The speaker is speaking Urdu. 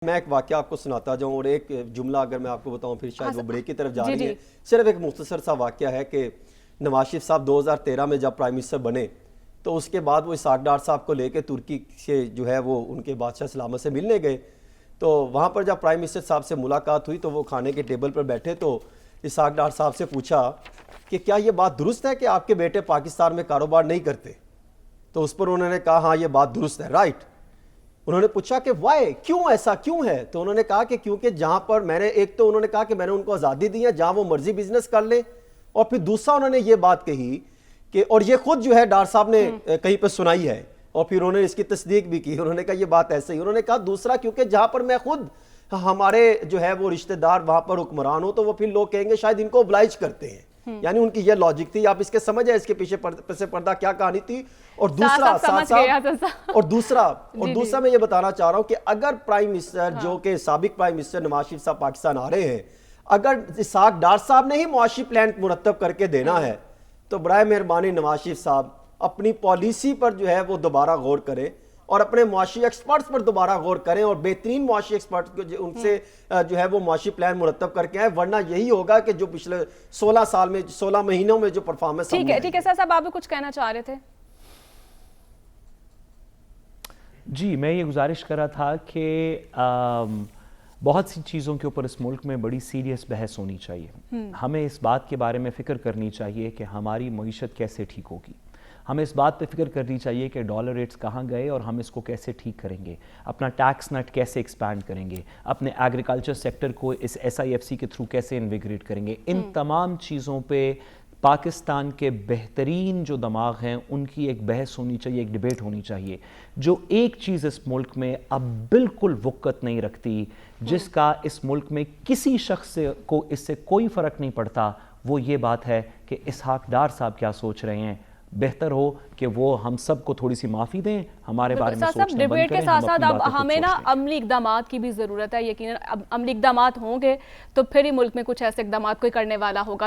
میں ایک واقعہ آپ کو سناتا جاؤں اور ایک جملہ اگر میں آپ کو بتاؤں پھر شاید وہ بریک کی طرف جا رہی ہے. صرف ایک مختصر سا واقعہ ہے کہ نواز شریف صاحب 2013 میں جب پرائم منسٹر بنے تو اس کے بعد وہ اسحاق ڈار صاحب کو لے کے ترکی سے جو ہے وہ ان کے بادشاہ سلامت سے ملنے گئے. تو وہاں پر جب پرائم منسٹر صاحب سے ملاقات ہوئی تو وہ کھانے کے ٹیبل پر بیٹھے تو اسحاق ڈار صاحب سے پوچھا کہ کیا یہ بات درست ہے کہ آپ کے بیٹے پاکستان میں کاروبار نہیں کرتے؟ تو اس پر انہوں نے کہا ہاں یہ بات درست ہے، رائٹ. انہوں نے پوچھا کہ وائی، کیوں ایسا کیوں ہے؟ تو انہوں نے کہا کہ کیونکہ جہاں پر میں نے ایک تو انہوں نے کہا کہ میں نے ان کو آزادی دی ہے جہاں وہ مرضی بزنس کر لیں، اور پھر دوسرا انہوں نے یہ بات کہی کہ اور یہ خود جو ہے ڈار صاحب نے کہیں پہ سنائی ہے اور پھر انہوں نے اس کی تصدیق بھی کی. انہوں نے کہا یہ بات ایسے ہی. انہوں نے کہا دوسرا کیونکہ جہاں پر میں خود ہمارے جو ہے وہ رشتہ دار وہاں پر حکمران ہوں تو وہ پھر لوگ کہیں گے شاید ان کو oblige کرتے ہیں. یعنی ان کی یہ لاجک تھی. آپ اس کے سمجھ ہے اس کے پیچھے پس پردہ کیا کہانی تھی. اور دوسرا میں یہ بتانا چاہ رہا ہوں کہ اگر پرائم منسٹر جو کہ سابق پرائم منسٹر نواز شریف صاحب پاکستان آ رہے ہیں، اگر اسحاق ڈار صاحب نے ہی معاشی پلان مرتب کر کے دینا ہے تو برائے مہربانی نواز شریف صاحب اپنی پالیسی پر جو ہے وہ دوبارہ غور کریں اور اپنے معاشی ایکسپرٹس پر دوبارہ غور کریں اور بہترین معاشی ایکسپرٹس کو ان سے جو ہے وہ معاشی پلان مرتب کر کے آئیں، ورنہ یہی ہوگا کہ جو پچھلے 16 مہینوں میں جو پرفارمنس. ٹھیک ہے سر صاحب، آپ بھی کچھ کہنا چاہ رہے تھے. جی میں یہ گزارش کر رہا تھا کہ بہت سی چیزوں کے اوپر اس ملک میں بڑی سیریس بحث ہونی چاہیے. ہمیں اس بات کے بارے میں فکر کرنی چاہیے کہ ہماری معیشت کیسے ٹھیک ہوگی. ہمیں اس بات پہ فکر کرنی چاہیے کہ ڈالر ریٹس کہاں گئے اور ہم اس کو کیسے ٹھیک کریں گے، اپنا ٹیکس نٹ کیسے ایکسپینڈ کریں گے، اپنے ایگریکلچر سیکٹر کو اس SIFC کے تھرو کیسے انویگریٹ کریں گے. ان تمام چیزوں پہ پاکستان کے بہترین جو دماغ ہیں ان کی ایک بحث ہونی چاہیے، ایک ڈیبیٹ ہونی چاہیے. جو ایک چیز اس ملک میں اب بالکل وقت نہیں رکھتی، جس کا اس ملک میں کسی شخص کو اس سے کوئی فرق نہیں پڑتا، وہ یہ بات ہے کہ اسحاق ڈار صاحب کیا سوچ رہے ہیں. بہتر ہو کہ وہ ہم سب کو تھوڑی سی معافی دیں، ہمارے بارے میں سوچنا بند کریں. ڈیبیٹ کے ساتھ ساتھ اب ہمیں نا عملی اقدامات کی بھی ضرورت ہے. یقیناً عملی اقدامات ہوں گے تو پھر ہی ملک میں کچھ ایسے اقدامات کوئی کرنے والا ہوگا.